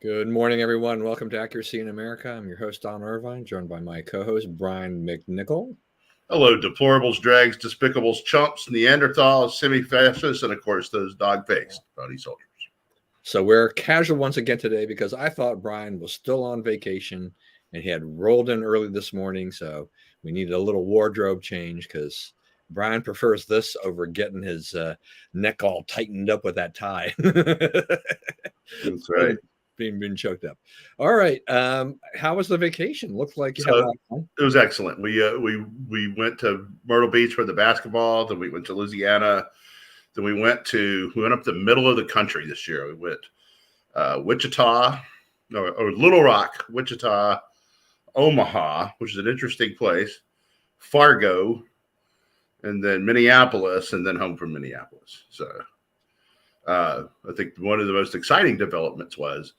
Good morning, everyone. Welcome to Accuracy in America. I'm your host, Don Irvine, joined by my co-host, Brian McNichol. Hello, deplorables, drags, despicables, chumps, Neanderthals, semi-fascists, and of course those dog-faced body soldiers. So we're casual once again today because I thought Brian was still on vacation and he had rolled in early this morning. So we needed a little wardrobe change because Brian prefers this over getting his neck all tightened up with that tie. That's right. Being choked up. All right. How was the vacation? Looked like you had a lot of fun. It was excellent. We went to Myrtle Beach for the basketball. Then we went to Louisiana. Then we went up the middle of the country this year. We went Wichita, or Little Rock, Wichita, Omaha, which is an interesting place, Fargo, and then Minneapolis, and then home from Minneapolis. So I think one of the most exciting developments was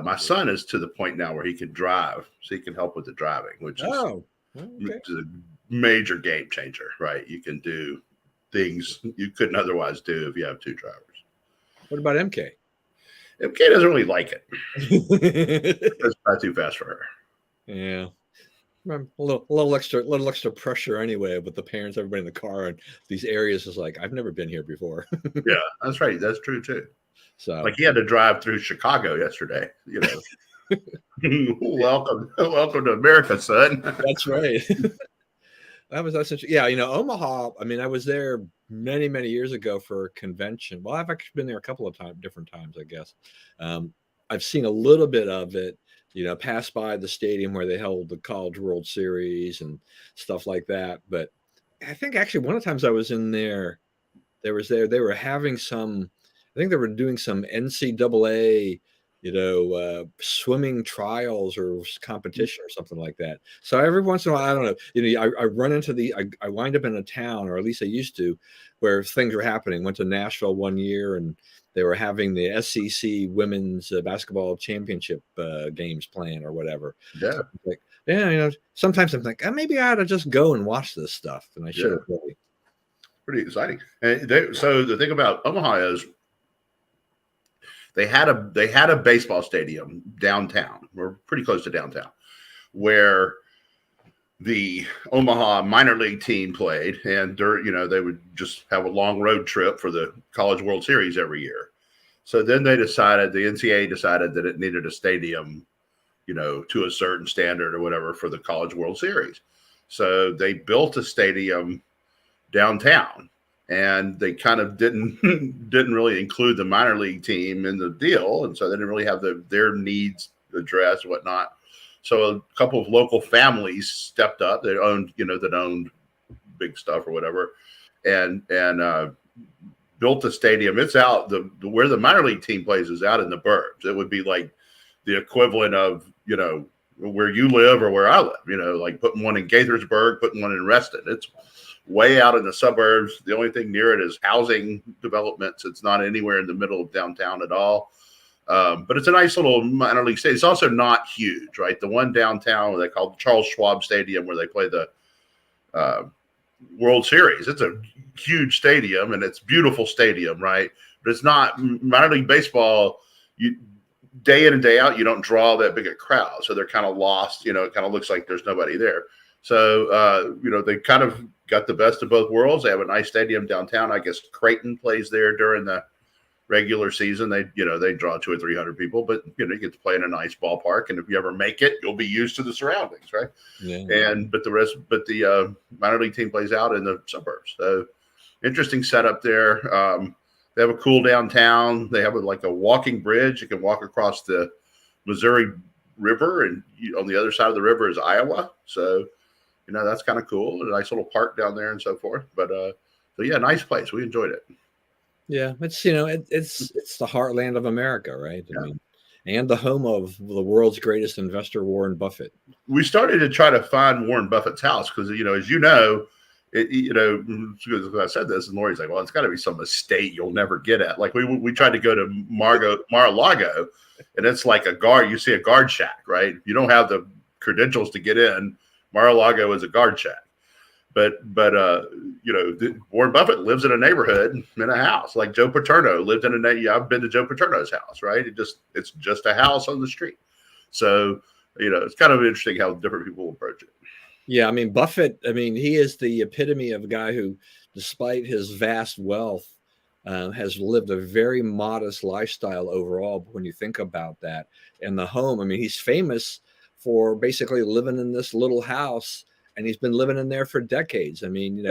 my son is to the point now where he can drive, so he can help with the driving, which is a major game changer, right? You can do things you couldn't otherwise do if you have two drivers. What about MK? MK doesn't really like it. It's not too fast for her. Yeah. A little extra pressure anyway with the parents, everybody in the car, and these areas is like, I've never been here before. Yeah, that's right. That's true too. So like he had to drive through Chicago yesterday, welcome to America, son. That's right. That's interesting. Yeah, Omaha, I mean, I was there many, many years ago for a convention. Well, I've actually been there a couple of different times, I guess. I've seen a little bit of it, pass by the stadium where they held the College World Series and stuff like that. But I think actually one of the times I was in there, they were having I think they were doing some NCAA, swimming trials or competition or something like that. So every once in a while, I don't know, I run into I wind up in a town, or at least I used to, where things were happening. Went to Nashville one year and they were having the SEC women's basketball championship games playing or whatever. Yeah. Like, sometimes I'm like, maybe I ought to just go and watch this stuff. And I should have really. Pretty exciting. And so the thing about Omaha is they had a baseball stadium downtown, or pretty close to downtown, where the Omaha minor league team played, and they would just have a long road trip for the College World Series every year. So then the NCAA decided that it needed a stadium, to a certain standard or whatever for the College World Series. So they built a stadium downtown, and they kind of didn't really include the minor league team in the deal, and so they didn't really have their needs addressed, whatnot. So a couple of local families stepped up. They owned big stuff or whatever, and built the stadium. It's out where the minor league team plays is out in the burbs. It would be like the equivalent of where you live or where I live. Like putting one in Gaithersburg, putting one in Reston. It's way out in the suburbs. The only thing near it is housing developments. It's not anywhere in the middle of downtown at all. But it's a nice little minor league stadium. It's also not huge, right? The one downtown they call Charles Schwab Stadium, where they play the World Series. It's a huge stadium, and it's a beautiful stadium, right? But it's not minor league baseball. Day in and day out, you don't draw that big a crowd. So they're kind of lost. It kind of looks like there's nobody there. So, they kind of got the best of both worlds. They have a nice stadium downtown. I guess Creighton plays there during the regular season. They draw 200 or 300 people, but you get to play in a nice ballpark. And if you ever make it, you'll be used to the surroundings, right? Yeah. But the minor league team plays out in the suburbs. So interesting setup there. They have a cool downtown. They have a walking bridge. You can walk across the Missouri River, and on the other side of the river is Iowa. So, that's kind of cool. A nice little park down there and so forth. But so yeah, nice place. We enjoyed it. Yeah, it's it's the heartland of America, right? Yeah. I mean, and the home of the world's greatest investor, Warren Buffett. We started to try to find Warren Buffett's house because as I said this, and Lori's like, well, it's got to be some estate you'll never get at. Like we tried to go to Mar-a-Lago, and it's like a guard. You see a guard shack, right? You don't have the credentials to get in. Mar-a-Lago is a guard shack. Warren Buffett lives in a neighborhood in a house. Like Joe Paterno lived in I've been to Joe Paterno's house, right? It's just a house on the street. So, it's kind of interesting how different people approach it. Yeah, I mean, Buffett, I mean, he is the epitome of a guy who, despite his vast wealth, has lived a very modest lifestyle overall when you think about that. And the home, I mean, he's famous for basically living in this little house, and he's been living in there for decades. I mean,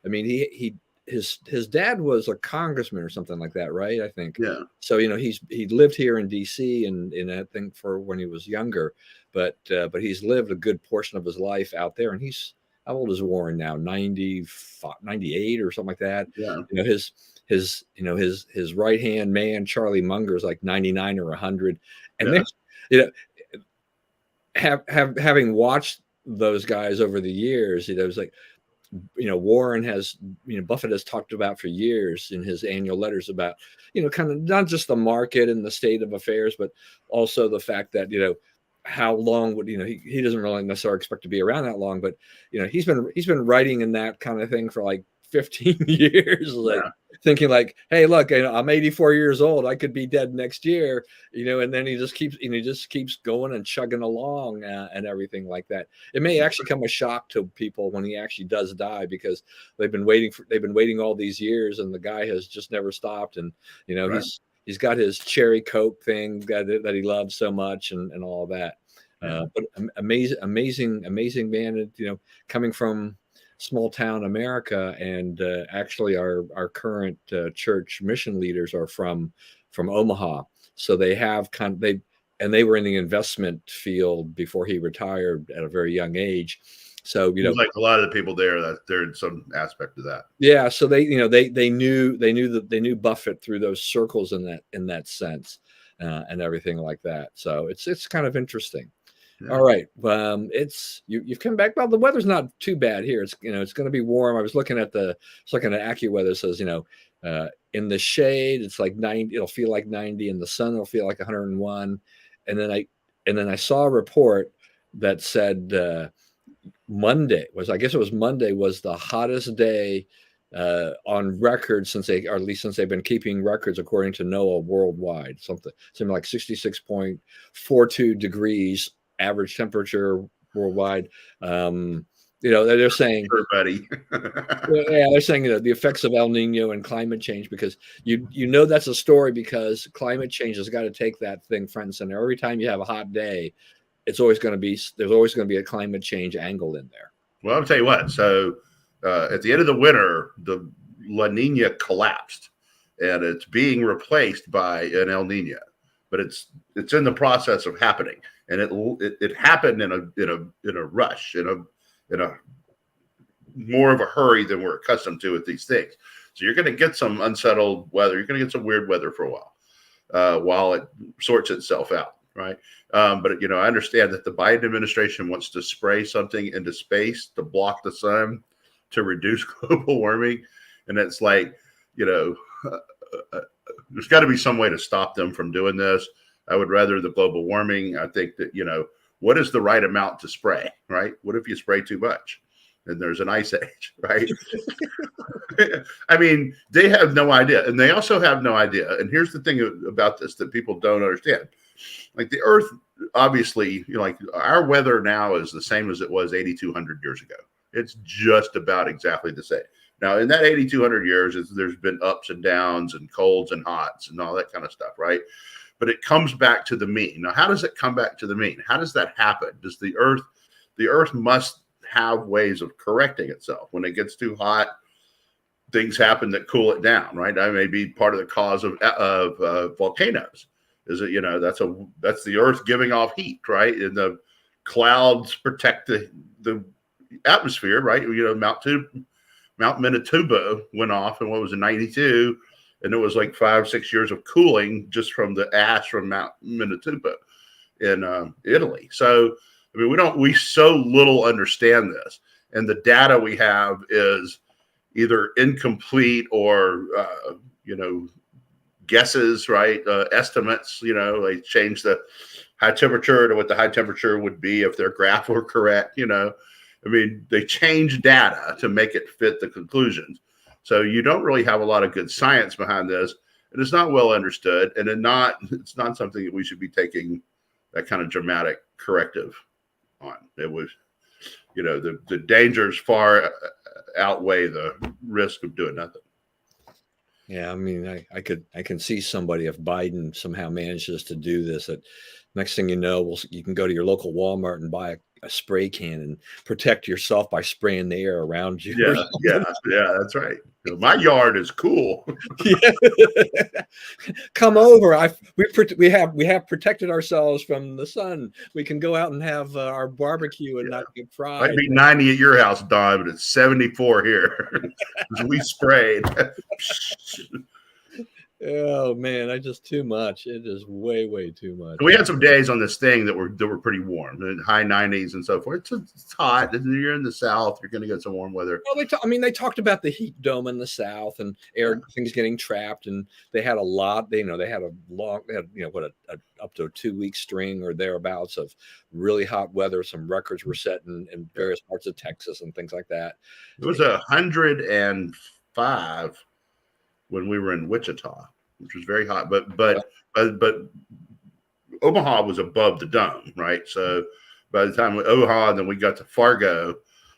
I mean, his dad was a congressman or something like that, right? I think. Yeah. So, he lived here in DC and I think for when he was younger, but he's lived a good portion of his life out there. And he's, how old is Warren now? 95, 98 or something like that. Yeah. His right hand man, Charlie Munger, is like 99 or 100. And having watched those guys over the years, it was like, Warren has, Buffett has talked about for years in his annual letters about, kind of not just the market and the state of affairs, but also the fact that, how long would, he doesn't really necessarily expect to be around that long, but, he's been writing in that kind of thing for like 15 years, like thinking like, hey, look, I'm 84 years old. I could be dead next year, and then he just keeps going and chugging along and everything like that. It may actually come a shock to people when he actually does die, because they've been waiting all these years, and the guy has just never stopped. And, he's got his cherry Coke thing that he loves so much and all of that. But amazing man, coming from small town America, and actually our current church mission leaders are from Omaha, so they have they were in the investment field before he retired at a very young age. So like a lot of the people there, that they're in some aspect of that. Yeah, so they knew Buffett through those circles in that sense, and everything like that. So it's kind of interesting. Yeah. All right. You've come back. Well, the weather's not too bad here. It's it's going to be warm. I was looking at AccuWeather. It says, in the shade it's like 90. It'll feel like 90. In the sun it'll feel like 101. And then I saw a report that said Monday was the hottest day on record since they've been keeping records, according to NOAA, worldwide. Something like 66.42 degrees average temperature worldwide. They're saying, buddy. they're saying the effects of El Nino and climate change, because that's a story, because climate change has got to take that thing front and center. Every time you have a hot day, there's always going to be a climate change angle in there. Well, I'll tell you what. So at the end of the winter, the La Nina collapsed, and it's being replaced by an El Nino, but it's in the process of happening. And it happened in a rush, in a more of a hurry than we're accustomed to with these things. So you're going to get some unsettled weather. You're going to get some weird weather for a while it sorts itself out, right? But I understand that the Biden administration wants to spray something into space to block the sun to reduce global warming, and it's like, there's got to be some way to stop them from doing this. I would rather the global warming. I think that, what is the right amount to spray, right? What if you spray too much and there's an ice age, right? I mean, they have no idea. And they also have no idea. And here's the thing about this that people don't understand. Like the Earth, obviously, like our weather now is the same as it was 8,200 years ago. It's just about exactly the same. Now, in that 8,200 years, there's been ups and downs and colds and hots and all that kind of stuff, right? But it comes back to the mean. Now, how does it come back to the mean? How does that happen? Does the Earth must have ways of correcting itself. When it gets too hot, things happen that cool it down, right? That may be part of the cause of volcanoes. Is it, that's the Earth giving off heat, right? And the clouds protect the atmosphere, right? Mount Minatuba went off in what was in 92, and it was like 5-6 years of cooling just from the ash from Mount Minatuba in Italy. So, I mean, we so little understand this, and the data we have is either incomplete or, guesses, right? Estimates, they change the high temperature to what the high temperature would be if their graph were correct, I mean, they change data to make it fit the conclusions. So you don't really have a lot of good science behind this, and it's not well understood, and it's not something that we should be taking that kind of dramatic corrective on. It was, the dangers far outweigh the risk of doing nothing. Yeah, I mean, I can see somebody, if Biden somehow manages to do this, that next thing you know, you can go to your local Walmart and buy a spray can and protect yourself by spraying the air around you. Yeah, that's right. My yard is cool. Come over. We have protected ourselves from the sun. We can go out and have our barbecue and not get fried. Might be 90 at your house, Don, but it's 74 here. We sprayed. Oh man, I just too much. It is way too much. We had some days on this thing that were pretty warm, high 90s and so forth. It's hot. You're in the South, you're going to get some warm weather. Well, they talked about the heat dome in the South and things getting trapped, and they had a lot. They had up to a 2-week string or thereabouts of really hot weather. Some records were set in various parts of Texas and things like that. It was 105 when we were in Wichita, which was very hot, but Omaha was above the dome, right? So by the time Omaha, and then we got to Fargo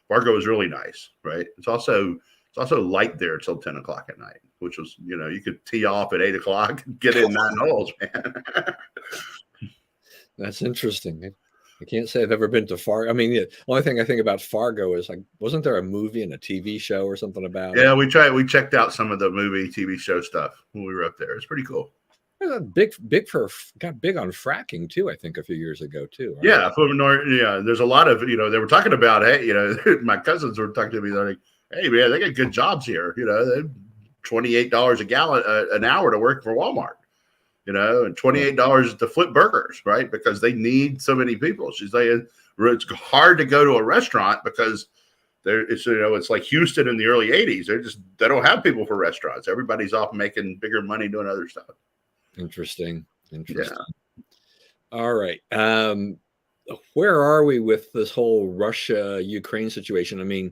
was really nice, right? It's also light there till 10 o'clock at night, which was, you could tee off at 8 o'clock and get in 9 holes, man. That's interesting. I can't say I've ever been to Fargo. I mean, the only thing I think about Fargo is, like, wasn't there a movie and a TV show or something about it? Yeah, we checked out some of the movie, TV show stuff when we were up there. It's pretty cool. Got big on fracking too, I think, a few years ago too. Right? Yeah, from North. Yeah, there's a lot of, they were talking about, hey, my cousins were talking to me, they're like, hey man, they got good jobs here. They $28 a gallon an hour to work for Walmart. And $28 to flip burgers, right? Because they need so many people. She's saying it's hard to go to a restaurant because it's like Houston in the early 80s. They don't have people for restaurants. Everybody's off making bigger money doing other stuff. Interesting. Yeah. All right. Where are we with this whole Russia-Ukraine situation? I mean,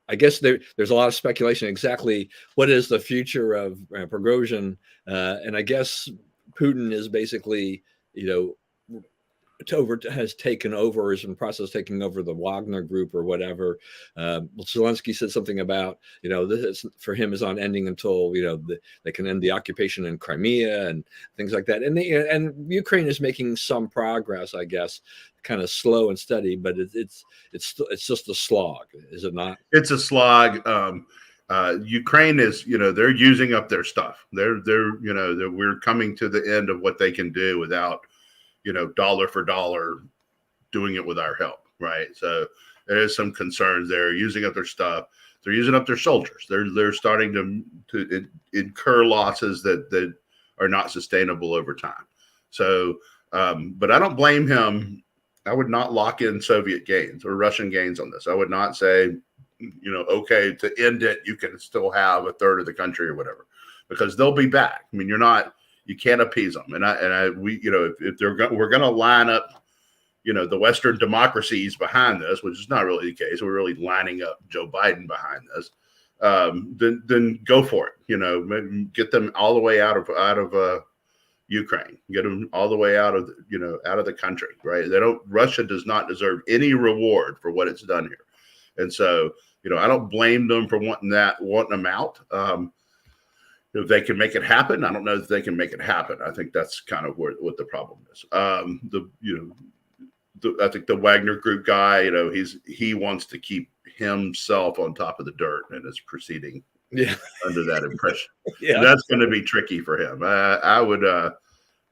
I guess there's a lot of speculation exactly what is the future of Prigozhin, and I guess Putin is basically, has taken over, or is in the process of taking over the Wagner group or whatever. Zelensky said something about, this for him is on ending until, they can end the occupation in Crimea and things like that. And Ukraine is making some progress, I guess, kind of slow and steady, but it's just a slog, is it not? It's a slog. Ukraine is, they're using up their stuff. We're coming to the end of what they can do without, dollar for dollar doing it with our help, right? So there is some concerns there. Using up their stuff. They're using up their soldiers. They're starting to incur losses that are not sustainable over time. So, but I don't blame him. I would not lock in Soviet gains or Russian gains on this. I would not say, okay, to end it, you can still have a third of the country or whatever, because they'll be back. I mean, you can't appease them. And if we're going to line up, the Western democracies behind this, which is not really the case, we're really lining up Joe Biden behind this. Then go for it. Get them all the way out of Ukraine, get them all the way out of the country, right? Russia does not deserve any reward for what it's done here. And so, I don't blame them for wanting them out. If they can make it happen, I don't know if they can make it happen. I think that's kind of what the problem is. I think the Wagner Group guy, he wants to keep himself on top of the dirt and is proceeding under that impression. Yeah, that's going to be tricky for him. I would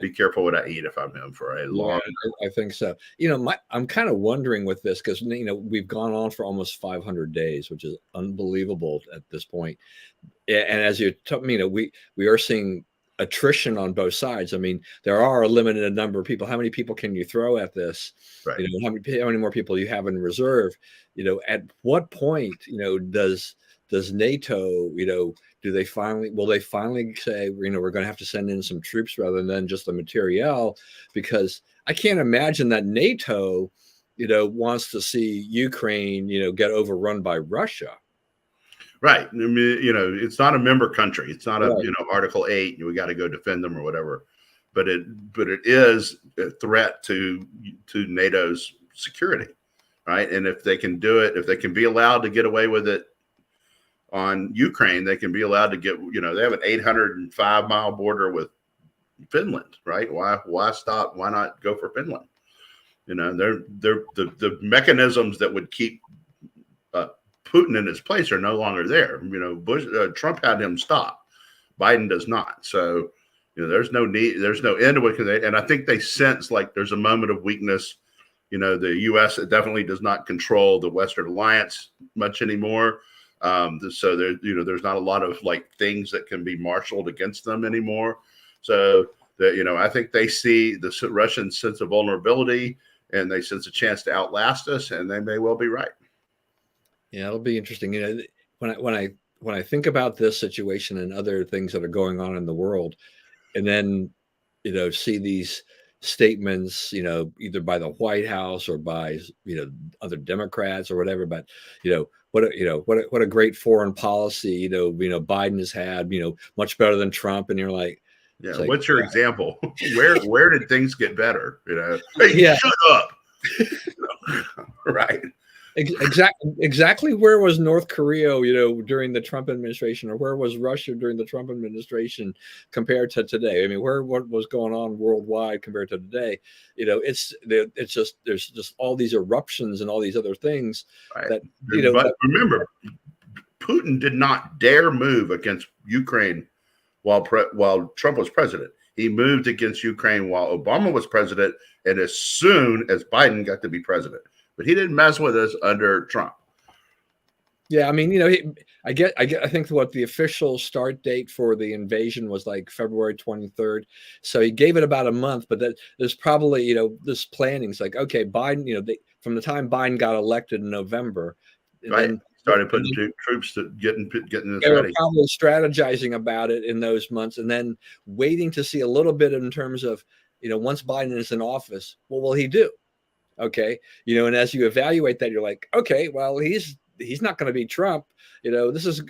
be careful what I eat if I'm him for a long. I think so. I'm kind of wondering with this because we've gone on for almost 500 days, which is unbelievable at this point. And as you told me, we are seeing attrition on both sides. I mean, there are a limited number of people. How many people can you throw at this? Right. How many more people you have in reserve? At what point, does NATO, will they finally say, we're going to have to send in some troops rather than just the materiel? Because I can't imagine that NATO wants to see Ukraine, get overrun by Russia. Right. I mean, it's not a member country. It's not Right. Article 8. We got to go defend them or whatever. But it is a threat to NATO's security, right? And if they can do it, if they can be allowed to get away with it on Ukraine, they can be allowed to get. They have an 805-mile border with Finland, right? Why stop? Why not go for Finland? They're the mechanisms that would keep Putin in his place are no longer there. Trump had him stop. Biden does not. So, there's no need. There's no end to it. And I think they sense like there's a moment of weakness. The U.S. definitely does not control the Western alliance much anymore. So there's not a lot of like things that can be marshaled against them anymore. So that, I think they see the Russian sense of vulnerability and they sense a chance to outlast us, and they may well be right. Yeah, it'll be interesting. When I think about this situation and other things that are going on in the world, and then see these statements, either by the White House or by other Democrats or whatever, but what a great foreign policy Biden has had, much better than Trump, and you're like, yeah, what's your example? Where did things get better? Hey, yeah, shut up. Right. Exactly. Where was North Korea, during the Trump administration, or where was Russia during the Trump administration compared to today? I mean, what was going on worldwide compared to today? It's just there's just all these eruptions and all these other things right. that But remember, Putin did not dare move against Ukraine while Trump was president. He moved against Ukraine while Obama was president, and as soon as Biden got to be president. But he didn't mess with us under Trump. Yeah, I mean, I think what the official start date for the invasion was like February 23rd. So he gave it about a month, but there's probably, this planning is like, okay, Biden, from the time Biden got elected in November, right, then started putting troops to getting this they ready. Were probably strategizing about it in those months, and then waiting to see a little bit in terms of, once Biden is in office, what will he do? Okay. And as you evaluate that, you're like, okay, well, he's not going to be Trump. This is,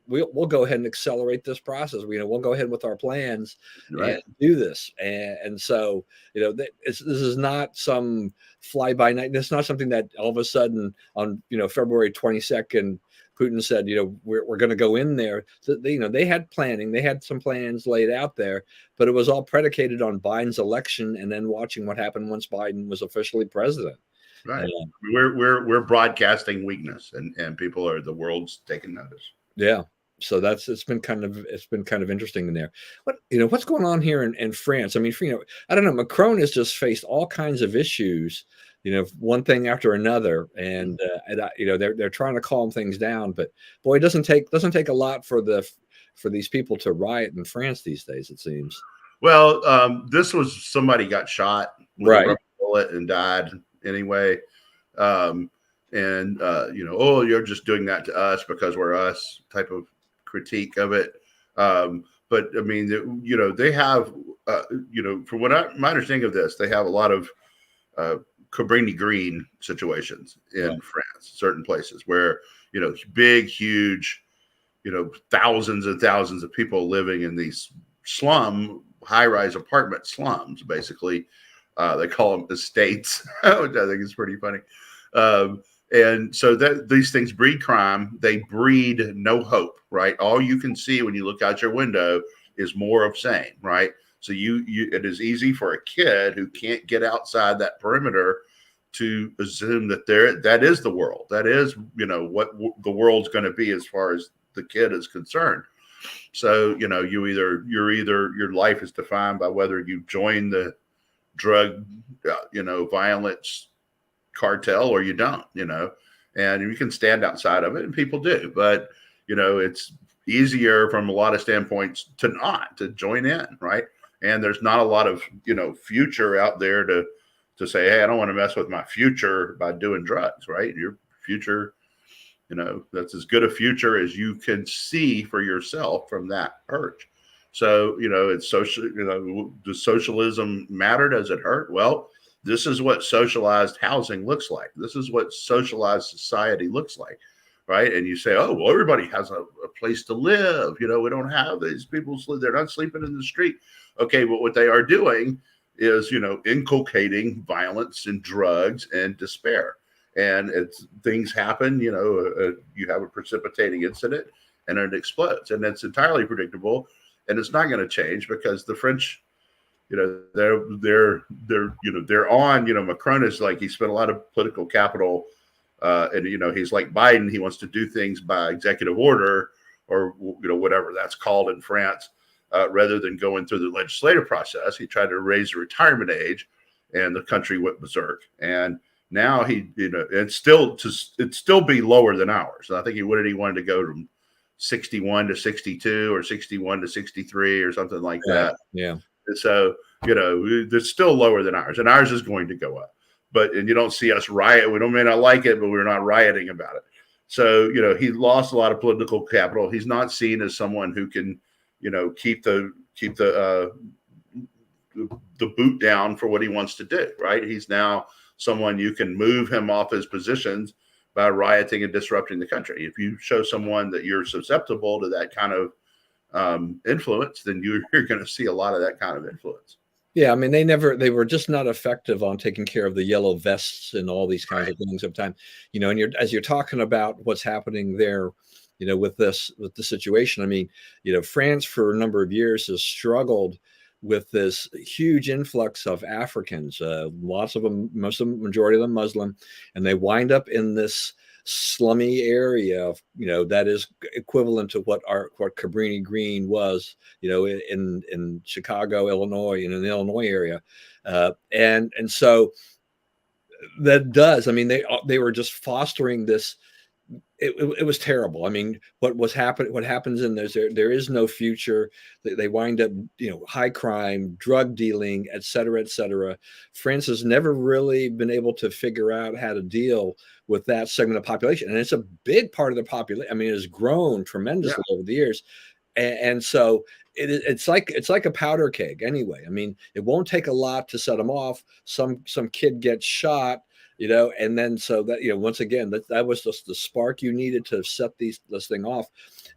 we'll go ahead and accelerate this process. We'll go ahead with our plans and do this. And so, this is not some fly by night. It's not something that all of a sudden on, February 22nd, Putin said, we're going to go in there. They had planning. They had some plans laid out there, but it was all predicated on Biden's election and then watching what happened once Biden was officially president. Right. We're broadcasting weakness, and people the world's taking notice. Yeah. So it's been kind of interesting in there. What's going on here in France? I mean, I don't know. Macron has just faced all kinds of issues, one thing after another, and they're trying to calm things down. But boy, it doesn't take a lot for these people to riot in France these days, it seems. Well, this was somebody got shot with right. a rubber bullet and died anyway. Oh, you're just doing that to us because we're us type of critique of it. But I mean, they have, from my understanding of this, they have a lot of Cabrini Green situations in France, certain places where, big, huge, thousands and thousands of people living in these high-rise apartment slums, basically. They call them estates, which I think is pretty funny. And so these things breed crime. They breed no hope, right? All you can see when you look out your window is more of same, right? So it is easy for a kid who can't get outside that perimeter to assume that that is the world. That is, what the world's going to be as far as the kid is concerned. So, your life is defined by whether you join the drug, violence cartel or you don't, and you can stand outside of it, and people do, but it's easier from a lot of standpoints to join in, right? And there's not a lot of future out there to say, hey, I don't want to mess with my future by doing drugs, right? Your future, that's as good a future as you can see for yourself from that urge. So, it's social, does socialism matter? Does it hurt? Well, this is what socialized housing looks like. This is what socialized society looks like, right? And you say, oh, well, everybody has a place to live. You know, we don't have these people sleep. They're not sleeping in the street. Okay, but what they are doing is, you know, inculcating violence and drugs and despair. And things happen, you know, you have a precipitating incident and it explodes. And it's entirely predictable. And it's not going to change because the French, you know, they're on, you know, Macron is like, he spent a lot of political capital, and, you know, he's like Biden, he wants to do things by executive order or, you know, whatever that's called in France, rather than going through the legislative process. He tried to raise the retirement age and the country went berserk. And now he, you know, it'd still be lower than ours. I think he wanted to go from 61 to 62 or 61 to 63 or something like that. Yeah. So, you know, it's still lower than ours, and ours is going to go up. And you don't see us riot. We may not like it, but we're not rioting about it. So, you know, he lost a lot of political capital. He's not seen as someone who can, you know, keep the boot down for what he wants to do. Right? He's now someone you can move him off his positions by rioting and disrupting the country. If you show someone that you're susceptible to that kind of influence, then you're going to see a lot of that kind of influence. Yeah, I mean, they were just not effective on taking care of the yellow vests and all these kinds of things sometimes, you know, and as you're talking about what's happening there, you know, with the situation, I mean, you know, France for a number of years has struggled with this huge influx of Africans, lots of them, majority of them Muslim, and they wind up in this slummy area, you know, that is equivalent to what Cabrini Green was, you know, in Chicago, Illinois, and in the Illinois area, and so that does. I mean, they were just fostering this. It was terrible. I mean, what happens in there is no future. They wind up, you know, high crime, drug dealing, et cetera, et cetera. France has never really been able to figure out how to deal with that segment of population. And it's a big part of the population. I mean, it has grown tremendously over the years. And so it's like a powder keg anyway. I mean, it won't take a lot to set them off. Some kid gets shot, you know, and then so that, you know, once again, that was just the spark you needed to set this thing off.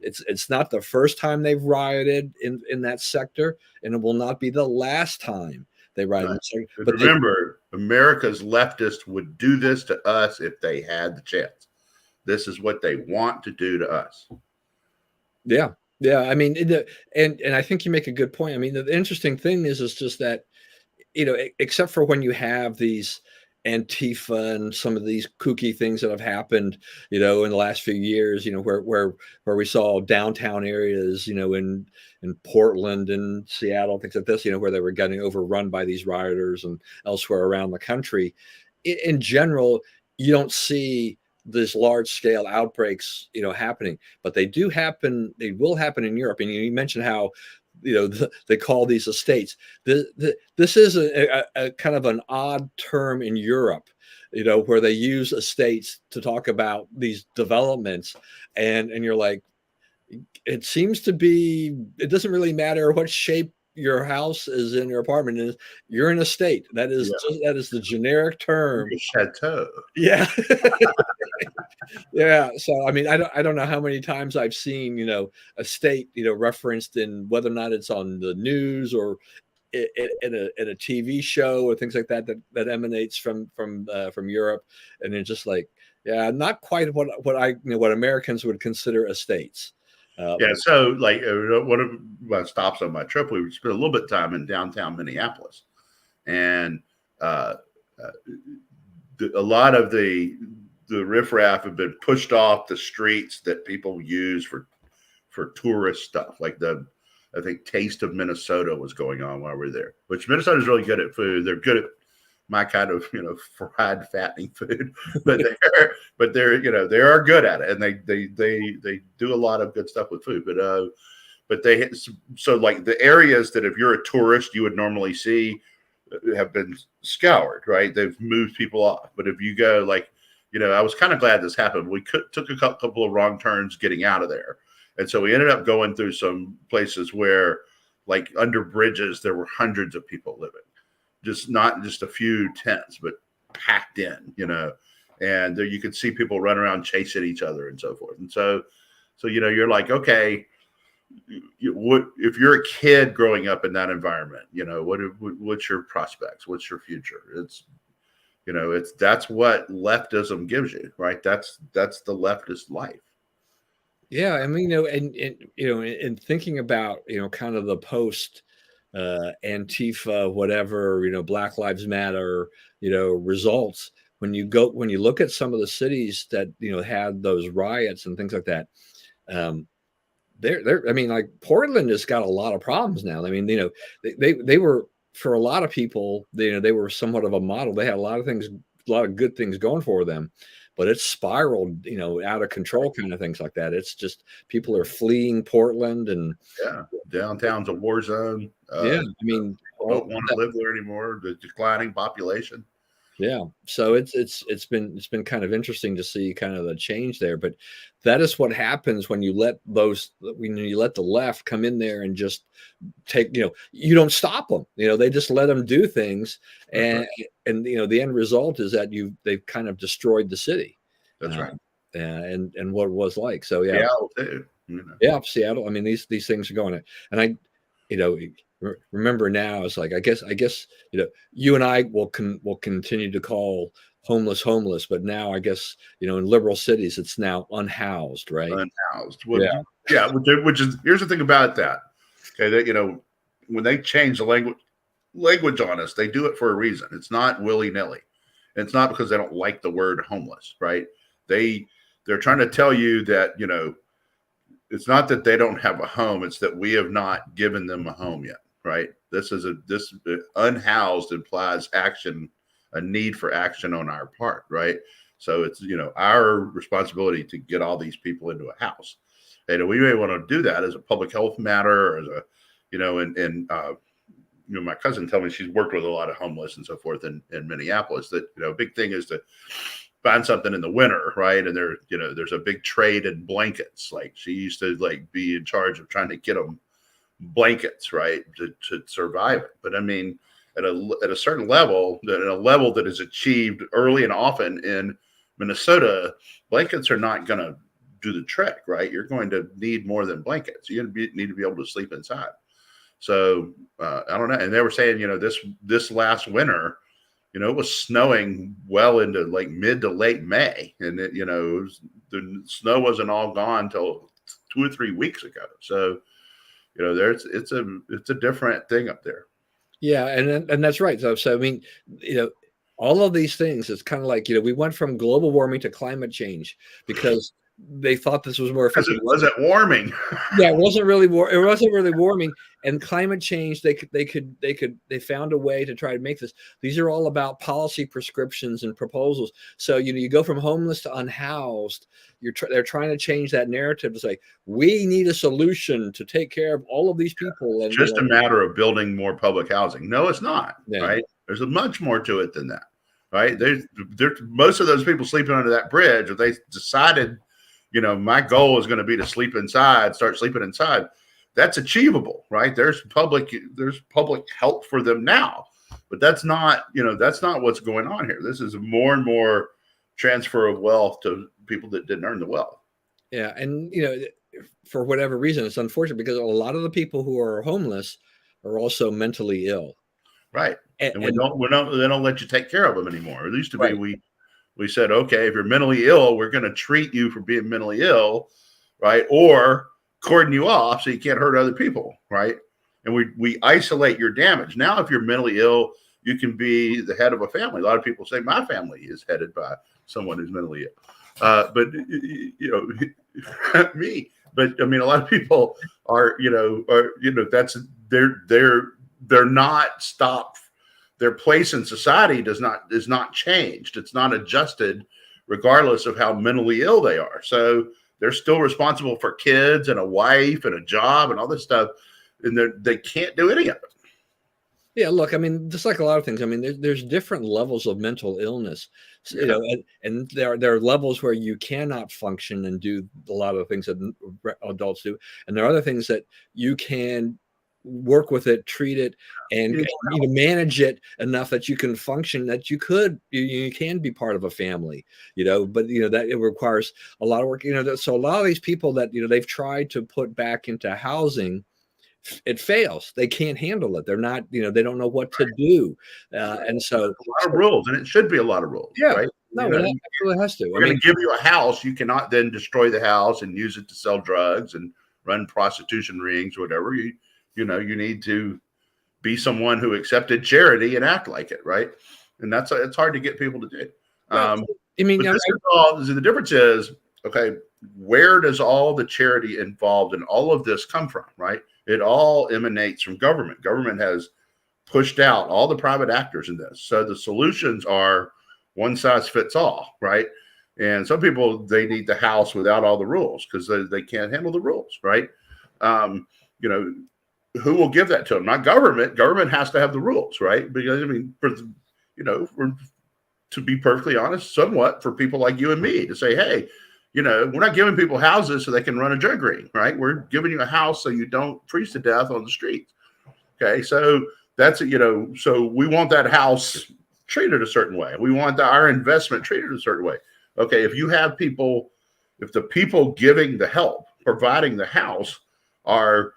It's not the first time they've rioted in that sector, and it will not be the last time they rioted. Right. But remember, America's leftists would do this to us if they had the chance. This is what they want to do to us. Yeah. Yeah. I mean, and I think you make a good point. I mean, the interesting thing is just that, you know, except for when you have these Antifa and some of these kooky things that have happened, you know, in the last few years, you know, where we saw downtown areas, you know, in Portland and Seattle, things like this, you know, where they were getting overrun by these rioters, and elsewhere around the country. In general, you don't see these large scale outbreaks, you know, happening, but they do happen. They will happen in Europe. And you mentioned how, you know, they call these estates. This is a kind of an odd term in Europe, you know, where they use estates to talk about these developments, and you're like, it seems to be, it doesn't really matter what shape your house is in, your apartment is, you're in a state. That is that is the generic term. Chateau. Yeah. Yeah. So I mean, I don't know how many times I've seen, you know, a state, you know, referenced in whether or not it's on the news or in a TV show or things like that emanates from Europe, and it's just like, yeah, not quite what Americans would consider estates. Yeah, so like one of my stops on my trip, we spent a little bit of time in downtown Minneapolis, and a lot of the riffraff have been pushed off the streets that people use for tourist stuff. Like I think Taste of Minnesota was going on while we were there, which Minnesota's really good at food. They're good at my kind of, you know, fried fattening food, but they're you know, they are good at it, and they do a lot of good stuff with food. But they, so like the areas that if you're a tourist you would normally see have been scoured, right? They've moved people off. But if you go, like, you know, I was kind of glad this happened. We took a couple of wrong turns getting out of there, and so we ended up going through some places where, like, under bridges there were hundreds of people living. just not just a few tents, but packed in, and there you could see people run around chasing each other and so forth. And so you're like, okay, what if you're a kid growing up in that environment? What's your prospects? What's your future? That's what leftism gives you, right? That's the leftist life. Yeah, I mean, and thinking about, kind of the post Antifa, whatever, Black Lives Matter, results. When you look at some of the cities that, had those riots and things like that, I mean, like Portland has got a lot of problems now. I mean, they were, for a lot of people, they were somewhat of a model. They had a lot of things, a lot of good things going for them, but it's spiraled, out of control, kind of things like that. It's just people are fleeing Portland, and downtown's a war zone. I mean, don't want to live there anymore. The declining population. Yeah, so it's been kind of interesting to see kind of the change there, but that is what happens when you let the left come in there and just take, you don't stop them, they just let them do things, and the end result is that they've kind of destroyed the city. That's right. And what it was like. So yeah, Seattle too. Yeah, Seattle. I mean, these things are going, and remember now, it's like, I guess, you and I will continue to call homeless, but now I guess, in liberal cities, it's now unhoused, right? Unhoused. Well, yeah. Which is, here's the thing about that. Okay. That, when they change the language on us, they do it for a reason. It's not willy nilly. It's not because they don't like the word homeless, right? They're trying to tell you that, it's not that they don't have a home. It's that we have not given them a home yet. Right. This unhoused implies action, a need for action on our part. Right. So it's, our responsibility to get all these people into a house. And we may want to do that as a public health matter, or as a, my cousin told me she's worked with a lot of homeless and so forth in Minneapolis, that, a big thing is to find something in the winter. Right. And there's a big trade in blankets. Like, she used to be in charge of trying to get them blankets, right, to survive it. But I mean, at a certain level, that is achieved early and often in Minnesota, blankets are not going to do the trick, right? You're going to need more than blankets. You need to be able to sleep inside. So I don't know. And they were saying, this last winter, it was snowing well into mid to late May, and the snow wasn't all gone till 2 or 3 weeks ago. So it's a different thing up there. Yeah, and that's right. So I mean, all of these things, it's kind of like, we went from global warming to climate change because they thought this was more effective. Because it wasn't warming. Yeah, it wasn't really warming. And climate change, they found a way to try to make this. These are all about policy prescriptions and proposals. So you go from homeless to unhoused. They're trying to change that narrative to say, we need a solution to take care of all of these people. And just a matter of building more public housing. No, it's not. Yeah. Right? There's much more to it than that. Right? There's most of those people sleeping under that bridge, if they decided, my goal is going to be to start sleeping inside. That's achievable, right? There's public help for them now, but that's not what's going on here. This is more and more transfer of wealth to people that didn't earn the wealth. Yeah. And, for whatever reason, it's unfortunate because a lot of the people who are homeless are also mentally ill. Right. And they don't let you take care of them anymore. It used to be, we said, okay, if you're mentally ill, we're going to treat you for being mentally ill, right? Or cordon you off so you can't hurt other people, right? And we isolate your damage. Now, if you're mentally ill, you can be the head of a family. A lot of people say my family is headed by someone who's mentally ill. But me. But I mean, a lot of people are that's they're not stopped. Their place in society is not changed. It's not adjusted, regardless of how mentally ill they are. So they're still responsible for kids and a wife and a job and all this stuff, and they can't do any of it. Yeah, look, I mean, just like a lot of things, I mean, there's different levels of mental illness, and there are levels where you cannot function and do a lot of the things that adults do, and there are other things that you can work with it, treat it, and You manage it enough that you can function, that you can be part of a family, but that it requires a lot of work, so a lot of these people that they've tried to put back into housing, it fails. They can't handle it. They're not, they don't know what to do. And so a lot of rules, and it should be a lot of rules, yeah, right? no, it absolutely has to. We're going to give you a house. You cannot then destroy the house and use it to sell drugs and run prostitution rings or whatever. You need to be someone who accepted charity and act like it, right? And it's hard to get people to do. Well, I mean, the difference is, okay, where does all the charity involved in all of this come from, right? It all emanates from government. Government has pushed out all the private actors in this. So the solutions are one size fits all, right? And some people, they need the house without all the rules because they can't handle the rules, right? Who will give that to them? Not government. Government has to have the rules, right? Because, I mean, to be perfectly honest, somewhat for people like you and me to say, hey, we're not giving people houses so they can run a drug ring, right? We're giving you a house so you don't freeze to death on the streets. Okay, so that's so we want that house treated a certain way. We want our investment treated a certain way. Okay, if the people giving the help, providing the house, are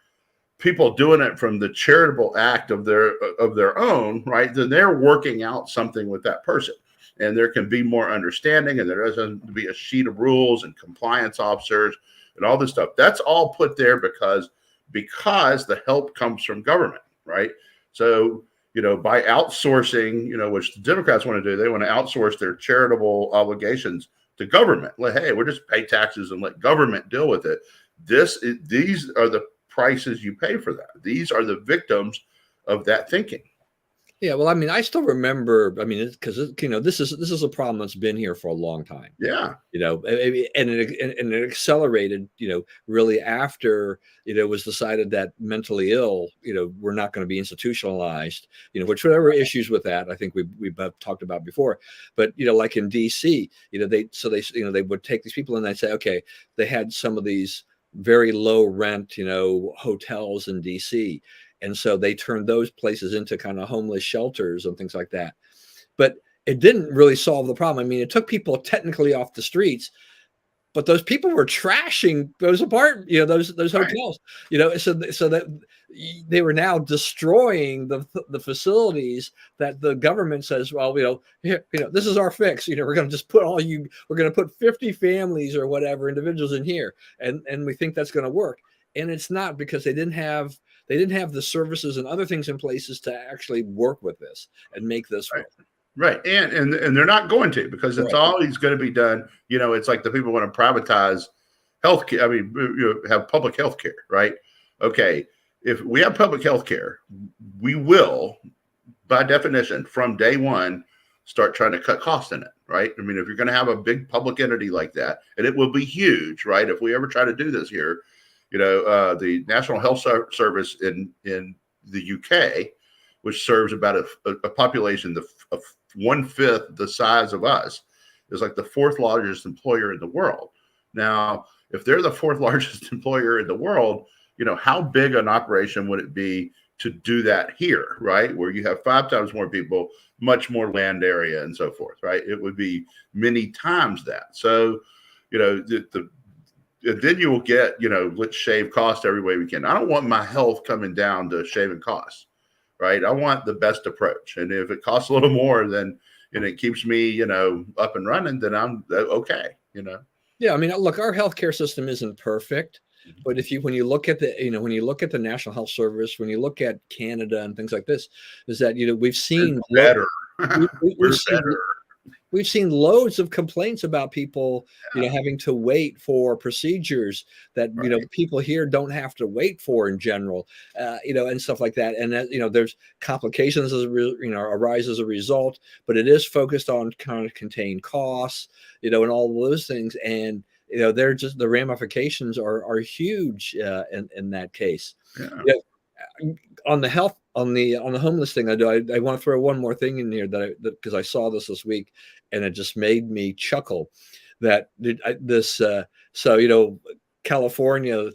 people doing it from the charitable act of their own, right? Then they're working out something with that person. And there can be more understanding, and there doesn't be a sheet of rules and compliance officers and all this stuff. That's all put there because the help comes from government, right? So, by outsourcing, which the Democrats want to do, they want to outsource their charitable obligations to government. Like, hey, we'll just pay taxes and let government deal with it. These are the prices you pay for that. These are the victims of that thinking. Yeah, well, I mean, I still remember. Because this is a problem that's been here for a long time. Yeah, and it accelerated. Really after it was decided that mentally ill, we're not going to be institutionalized. Which whatever issues with that, I think we've talked about before. But like in D.C., they would take these people and they'd say, okay, they had some of these very low rent, hotels in D.C. And so they turned those places into kind of homeless shelters and things like that. But it didn't really solve the problem. I mean, it took people technically off the streets, but those people were trashing those those hotels, so that they were now destroying the facilities that the government says, well, here, this is our fix. We're going to just we're going to put 50 families or whatever individuals in here, and we think that's going to work. And it's not, because they didn't have the services and other things in places to actually work with this and make this work. Right. And they're not going to, because it's always going to be done. It's like the people want to privatize healthcare. I mean, have public healthcare, right? Okay. If we have public healthcare, we will, by definition, from day one, start trying to cut costs in it, right? I mean, if you're going to have a big public entity like that, and it will be huge, right? If we ever try to do this here, the National Health Service in the UK, which serves about a population of 1/5 the size of us, is like the 4th largest employer in the world. Now, if they're the 4th largest employer in the world, how big an operation would it be to do that here, right? Where you have 5 times more people, much more land area, and so forth, right? It would be many times that. So, then you will get, let's shave costs every way we can. I don't want my health coming down to shaving costs, right? I want the best approach. And if it costs a little more, and it keeps me, up and running, then I'm okay, Yeah. I mean, look, our healthcare system isn't perfect, but when you look at the National Health Service, when you look at Canada and things like this, is that, we've seen better. We've seen loads of complaints about people, having to wait for procedures that, people here don't have to wait for in general, and stuff like that. And that, there's complications arise as a result, but it is focused on kind of contained costs, and all those things. And, they're just, the ramifications are huge in that case. Yeah. On the homeless thing, I want to throw one more thing in here because I saw this week, and it just made me chuckle. That California,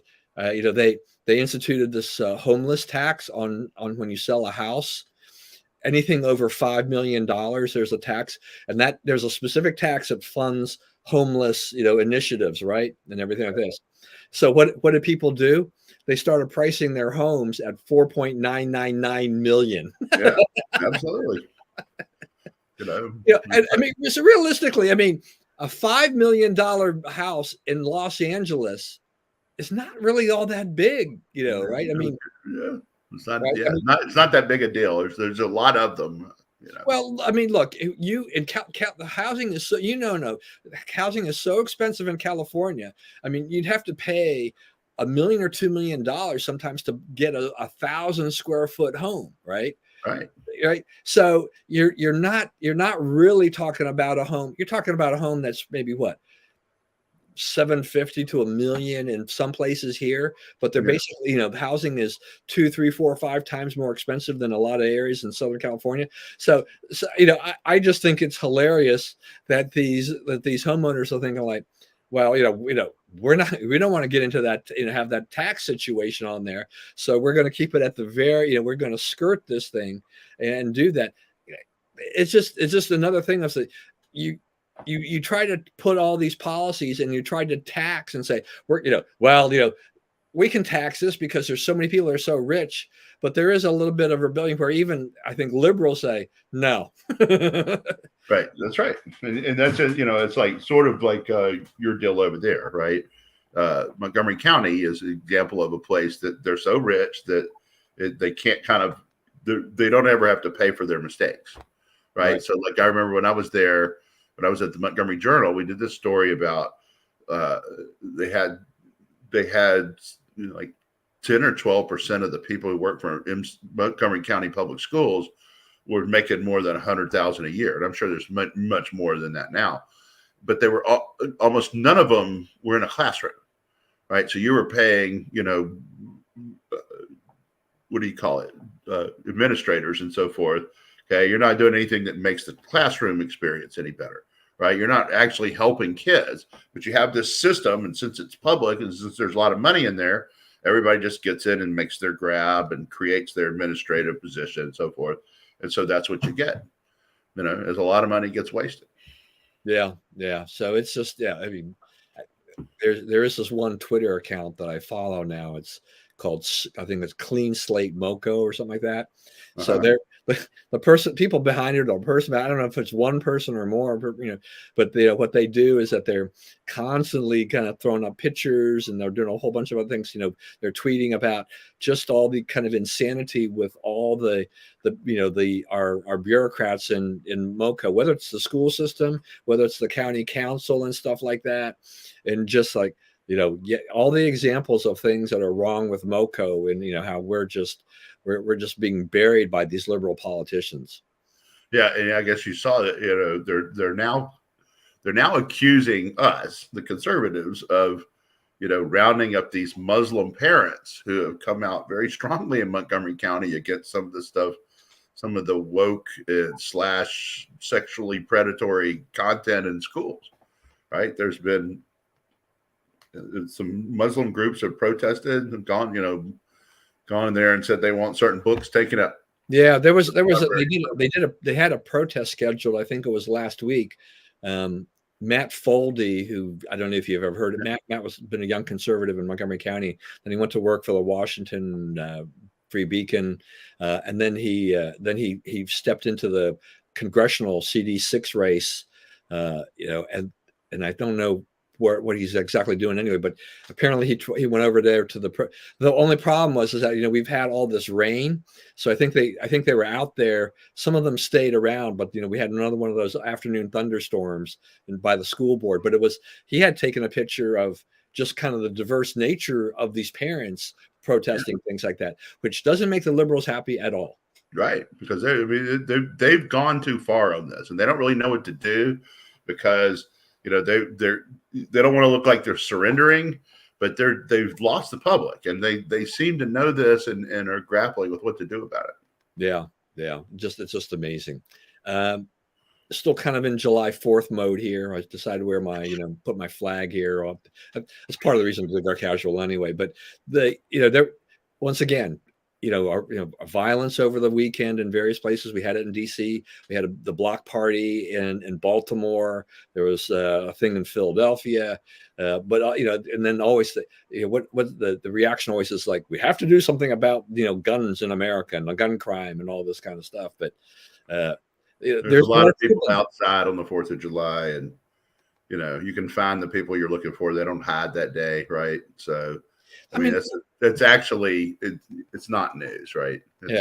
they instituted this homeless tax on when you sell a house. Anything over $5 million, there's a tax, and that there's a specific tax that funds homeless, initiatives, right, and everything like this. So what did people do? They started pricing their homes at 4.999 million. Yeah, absolutely. And I mean, so realistically, I mean, a $5 million house in Los Angeles is not really all that big, right? I mean, yeah, it's not, right? yeah, it's not that big a deal. There's a lot of them. Well, I mean, look, the housing is so, housing is so expensive in California. I mean, you'd have to pay $1 million or $2 million sometimes to get a 1,000 square foot home, right? Right. So you're not really talking about a home. You're talking about a home that's maybe what, 750 to $1 million in some places here, but they're basically, the housing is 2, 3, 4, 5 times more expensive than a lot of areas in Southern California. So I just think it's hilarious that these homeowners are thinking like, well, we don't want to get into that, have that tax situation on there. So we're going to keep it at the very, we're going to skirt this thing and do that. It's just another thing of you try to put all these policies and you try to tax and say, we can tax this because there's so many people that are so rich, but there is a little bit of rebellion where even I think liberals say no. Right. That's right. And that's just, it's like sort of like your deal over there, right? Montgomery County is an example of a place that they're so rich that they can't they don't ever have to pay for their mistakes. Right. So like, I remember when I was there, when I was at the Montgomery Journal, we did this story about they had like 10 or 12% of the people who work for Montgomery County Public Schools were making more than $100,000 a year. And I'm sure there's much more than that now, but they were almost none of them were in a classroom, right? So you were paying, what do you call it? Administrators and so forth. Okay. You're not doing anything that makes the classroom experience any better, right? You're not actually helping kids, but you have this system. And since it's public and since there's a lot of money in there, everybody just gets in and makes their grab and creates their administrative position and so forth. And so that's what you get, as a lot of money gets wasted. Yeah. Yeah. So it's just, I mean, there is this one Twitter account that I follow now. It's called, I think it's Clean Slate Moco or something like that. So people behind it, or person, I don't know if it's one person or more, but what they do is that they're constantly kind of throwing up pictures and they're doing a whole bunch of other things. They're tweeting about just all the kind of insanity with all our bureaucrats in Moco, whether it's the school system, whether it's the county council and stuff like that. And just like, all the examples of things that are wrong with Moco and, how we're just being buried by these liberal politicians. Yeah. And I guess you saw that, they're now accusing us, the conservatives, of, rounding up these Muslim parents who have come out very strongly in Montgomery County against some of the stuff, some of the woke / sexually predatory content in schools, right? There's been some Muslim groups have protested and gone in there and said they want certain books taken up. Yeah, they had a protest scheduled. I think it was last week. Matt Foldy, who I don't know if you've ever heard of. Matt was been a young conservative in Montgomery County. Then he went to work for the Washington Free Beacon, and then he stepped into the congressional CD6 race. And I don't know what he's exactly doing anyway, but apparently he went over there to the only problem was that we've had all this rain, so I think they were out there. Some of them stayed around, but we had another one of those afternoon thunderstorms by the school board. But he had taken a picture of just kind of the diverse nature of these parents protesting things like that, which doesn't make the liberals happy at all. Right, because they've gone too far on this, and they don't really know what to do because they don't want to look like they're surrendering, but they've lost the public, and they seem to know this and are grappling with what to do about it. Yeah, it's just amazing. still kind of in July 4th mode here. I decided to wear my, put my flag here. That's part of the reason to go casual anyway. But there, once again, violence over the weekend in various places. We had it in DC. We had the block party in Baltimore. There was a thing in Philadelphia. And then always what the reaction always is like, we have to do something about guns in America and the gun crime and all this kind of stuff. But there's a lot of people outside on the 4th of July, and you can find the people you're looking for. They don't hide that day, right? So I mean that's actually it's not news, right? Yeah.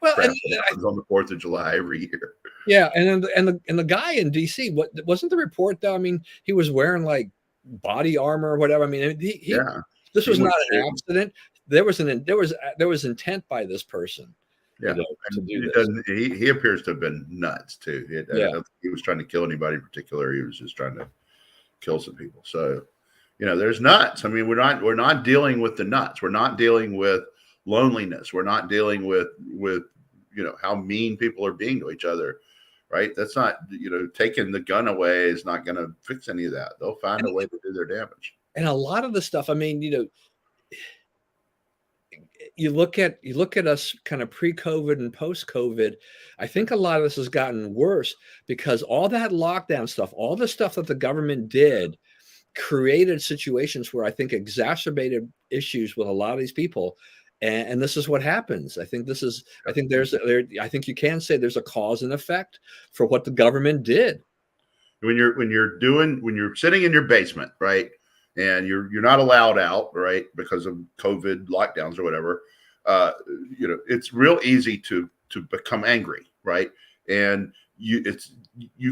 Well, happens on the 4th of July every year. Yeah, and the guy in DC, what wasn't the report though? I mean, he was wearing like body armor or whatever. I mean, this was not an accident. There was intent by this person. Yeah, he appears to have been nuts too. I don't think he was trying to kill anybody in particular. He was just trying to kill some people. So, there's nuts. I mean, we're not dealing with the nuts. We're not dealing with loneliness. We're not dealing with how mean people are being to each other. Right? That's not taking the gun away is not going to fix any of that. They'll find a way to do their damage. And a lot of the stuff. I mean, you look at us kind of pre-COVID and post-COVID. I think a lot of this has gotten worse because all that lockdown stuff, all the stuff that the government did, created situations where I think exacerbated issues with a lot of these people. And this is what happens. I think you can say there's a cause and effect for what the government did. When you're sitting in your basement, right? And you're not allowed out, right, because of COVID lockdowns or whatever. It's real easy to become angry, right? And you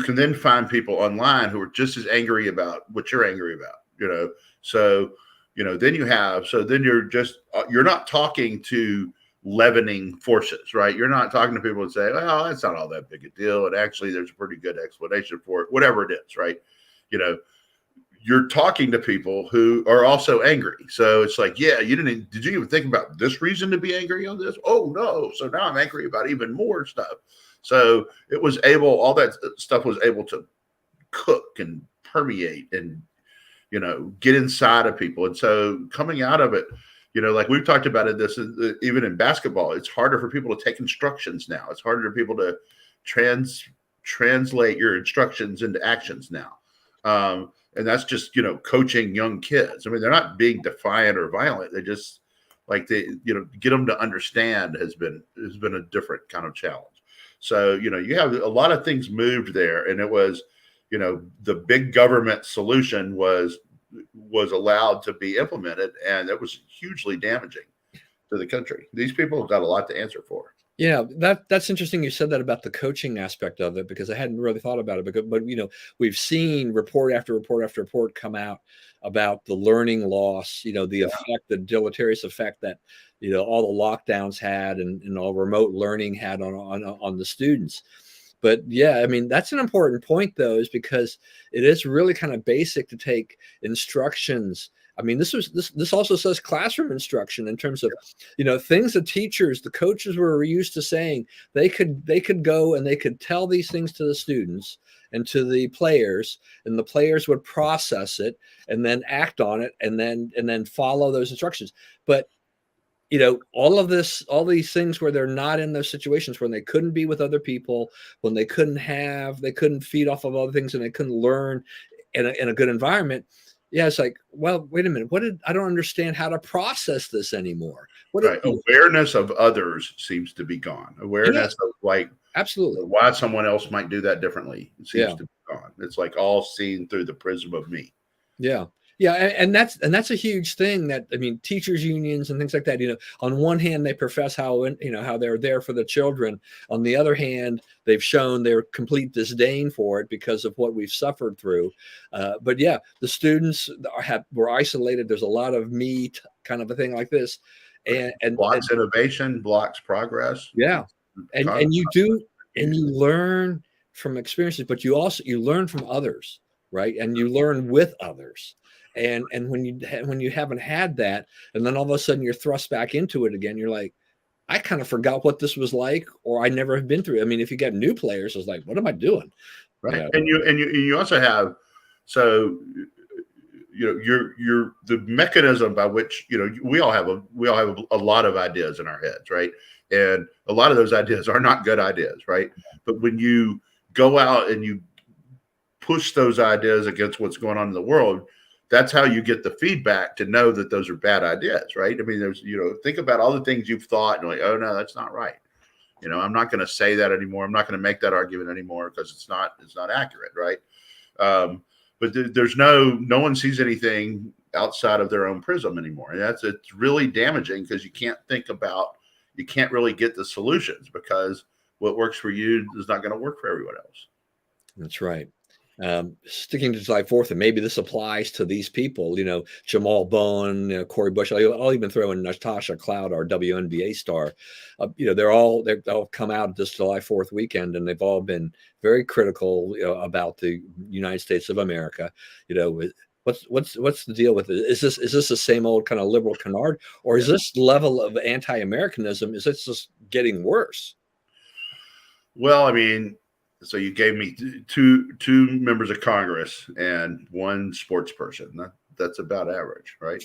can then find people online who are just as angry about what you're angry about, So then you're not talking to leavening forces, right? You're not talking to people and say, "Oh, that's not all that big a deal," and actually, there's a pretty good explanation for it, whatever it is, right? You're talking to people who are also angry. So it's like, did you even think about this reason to be angry on this? Oh no. So now I'm angry about even more stuff. So all that stuff was able to cook and permeate and, get inside of people. And so coming out of it, like we've talked about it, even in basketball, it's harder for people to take instructions now. It's harder for people to translate your instructions into actions now. And that's just, coaching young kids. I mean, they're not being defiant or violent. They just get them to understand has been a different kind of challenge. So, you have a lot of things moved there, and it was, the big government solution was allowed to be implemented, and it was hugely damaging to the country. These people have got a lot to answer for. Yeah, that's interesting. You said that about the coaching aspect of it, because I hadn't really thought about it. But we've seen report after report after report come out about the learning loss. The effect, the deleterious effect that all the lockdowns had and all remote learning had on the students. But yeah, I mean, that's an important point though, is because it is really kind of basic to take instructions. I mean, this also says classroom instruction in terms of, things the teachers, the coaches were used to saying. They could go and they could tell these things to the students and to the players, and the players would process it and then act on it and then follow those instructions. But all these things where they're not in those situations, when they couldn't be with other people, when they couldn't feed off of other things, and they couldn't learn in a good environment. Yeah, it's like, well, wait a minute. I don't understand how to process this anymore. Awareness of others seems to be gone. Awareness of absolutely why someone else might do that differently seems to be gone. It's like all seen through the prism of me. Yeah. Yeah, and that's a huge thing. That, I mean, teachers unions and things like that. On one hand, they profess how they're there for the children. On the other hand, they've shown their complete disdain for it because of what we've suffered through. But yeah, the students were isolated. There's a lot of me kind of a thing like this, and blocks innovation, blocks progress. Yeah, and you learn from experiences, but you learn from others, right? And you learn with others. And when you haven't had that, and then all of a sudden you're thrust back into it again, you're like, I kind of forgot what this was like, or I never have been through it. I mean, if you get new players, it's like, what am I doing? right? Yeah. And you also have, so you're the mechanism by which we all have a lot of ideas in our heads, right? And a lot of those ideas are not good ideas, right? But when you go out and you push those ideas against what's going on in the world, that's how you get the feedback to know that those are bad ideas, right? I mean, there's, think about all the things you've thought and like, oh no, that's not right. I'm not going to say that anymore. I'm not going to make that argument anymore because it's not accurate, right? But there's no one sees anything outside of their own prism anymore, and it's really damaging because you can't really get the solutions because what works for you is not going to work for everyone else. That's right. Sticking to July 4th, and maybe this applies to these people, Jamal Bowen, Corey Bush. I'll even throw in Natasha Cloud, our WNBA star. They've all come out this July 4th weekend, and they've all been very critical about the United States of America. What's the deal with it? Is this the same old kind of liberal canard, or is this level of anti-Americanism, is it just getting worse? Well, I mean, so you gave me two members of Congress and one sports person. That's about average, right?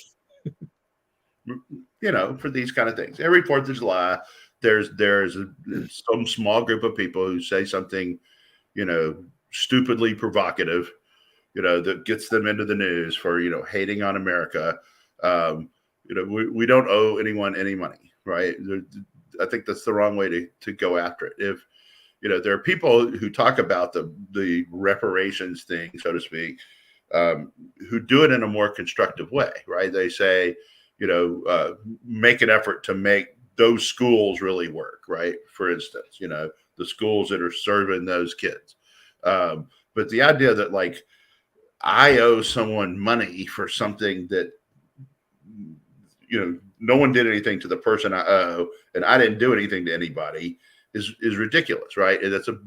For these kind of things. Every 4th of July, there's some small group of people who say something, stupidly provocative, that gets them into the news for, hating on America. We don't owe anyone any money, right? I think that's the wrong way to go after it. If there are people who talk about the reparations thing, so to speak, who do it in a more constructive way, right? They say, make an effort to make those schools really work, right? For instance, the schools that are serving those kids. But the idea that like I owe someone money for something that, no one did anything to the person I owe, and I didn't do anything to anybody is ridiculous, right? And that's a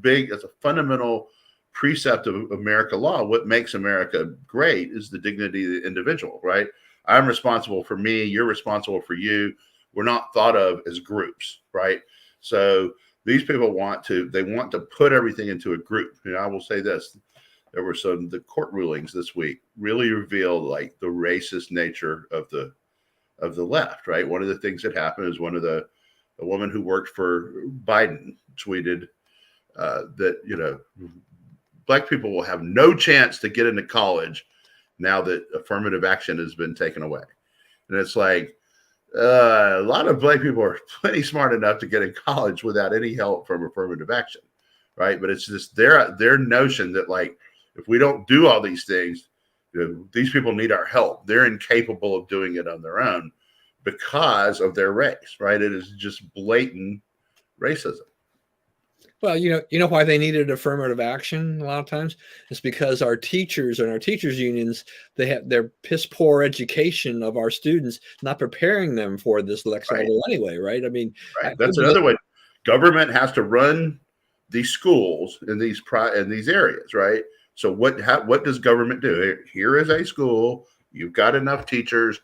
fundamental precept of America law. What makes America great is the dignity of the individual, right? I'm responsible for me, you're responsible for you. We're not thought of as groups, right? So these people want to put everything into a group. I will say this, there were the court rulings this week really revealed like the racist nature of the left, right? One of the things that happened is a woman who worked for Biden tweeted that, Black people will have no chance to get into college now that affirmative action has been taken away. And it's like, a lot of Black people are plenty smart enough to get in college without any help from affirmative action, right? But it's just their notion that like, if we don't do all these things, these people need our help. They're incapable of doing it on their own because of their race, right? It is just blatant racism. Well, you know why they needed affirmative action a lot of times? It's because our teachers and our teachers unions, they have their piss poor education of our students, not preparing them for this next level anyway, right? I mean, right. That's another way. Government has to run these schools in these areas, right? So what does government do? Here is a school. You've got enough teachers.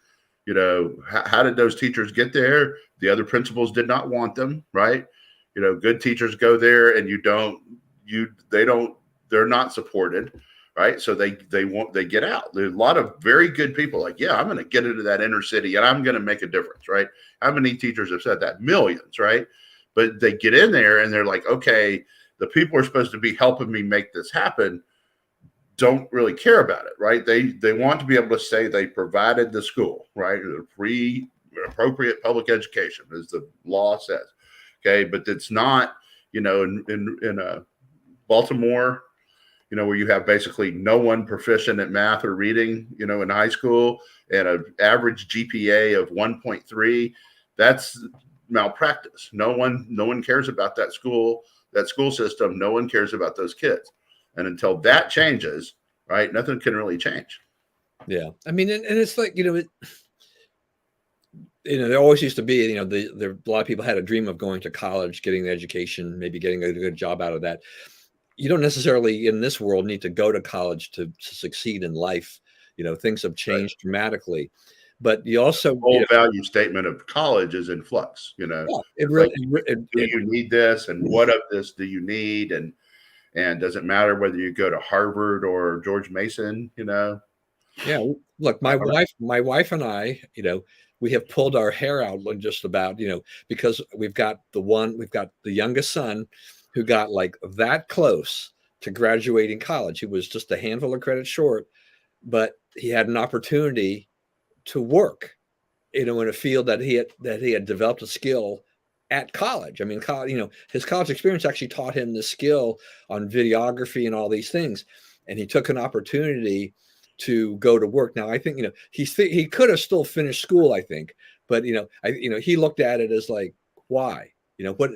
How did those teachers get there? The other principals did not want them, right? Good teachers go there and they're not supported, right? So they get out. There's a lot of very good people like, yeah, I'm going to get into that inner city and I'm going to make a difference, right? How many teachers have said that? Millions, right? But they get in there and they're like, okay, the people are supposed to be helping me make this happen don't really care about it, right? They want to be able to say they provided the school, right? Free, appropriate public education, as the law says. Okay, but it's not, in Baltimore, where you have basically no one proficient at math or reading, in high school, and an average GPA of 1.3. That's malpractice. No one cares about that school system. No one cares about those kids. And until that changes, right, nothing can really change. Yeah. I mean, and it's like, there always used to be, a lot of people had a dream of going to college, getting the education, maybe getting a good job out of that. You don't necessarily in this world need to go to college to succeed in life. Things have changed dramatically, but you also the whole value statement of college is in flux. Yeah, it really. Do you need this, and what of this do you need, and And does it matter whether you go to Harvard or George Mason? Yeah, look, my wife and I, we have pulled our hair out just about, because we've got the youngest son who got like that close to graduating college. He was just a handful of credits short, but he had an opportunity to work, in a field that he had developed a skill at college. I mean, his college experience actually taught him the skill on videography and all these things, and he took an opportunity to go to work. Now, I think he could have still finished school, I think, but he looked at it as like, why? What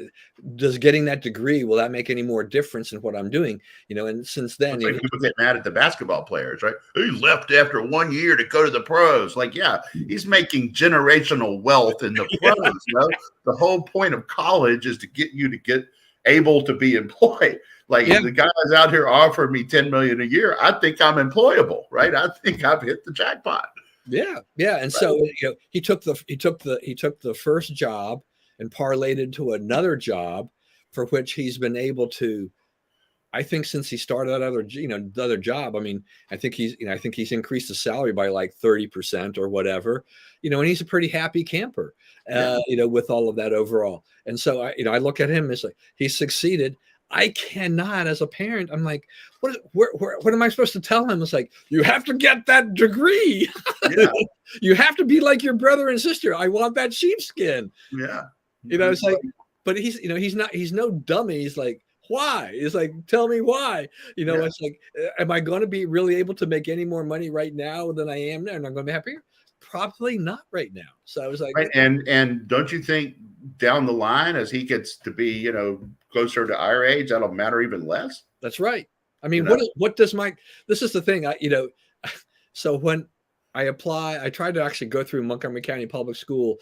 does getting that degree, will that make any more difference in what I'm doing? And since then, like people get mad at the basketball players, right? He left after 1 year to go to the pros. Like, yeah, he's making generational wealth in the pros. The whole point of college is to get you to get able to be employed. Like, the guys out here offering me $10 million a year, I think I'm employable, right? I think I've hit the jackpot. Yeah, and right. So he took the first job and parlayed into another job, for which he's been able to, I think, since he started that other job. I mean, I think he's increased the salary by like 30% or whatever, and he's a pretty happy camper, with all of that overall. And so I look at him as like, he's succeeded. I cannot, as a parent, I'm like, what am I supposed to tell him? It's like, you have to get that degree. Yeah. You have to be like your brother and sister. I want that sheepskin. Yeah. It's like, but he's no dummy. He's like, why? It's like, tell me why. It's like, am I going to be really able to make any more money right now than I am now? And I'm going to be happier? Probably not right now. So I was like, right. And don't you think down the line, as he gets to be, closer to our age, that'll matter even less? That's right. I mean, what does this is the thing, so when I apply, I tried to actually go through Montgomery County Public School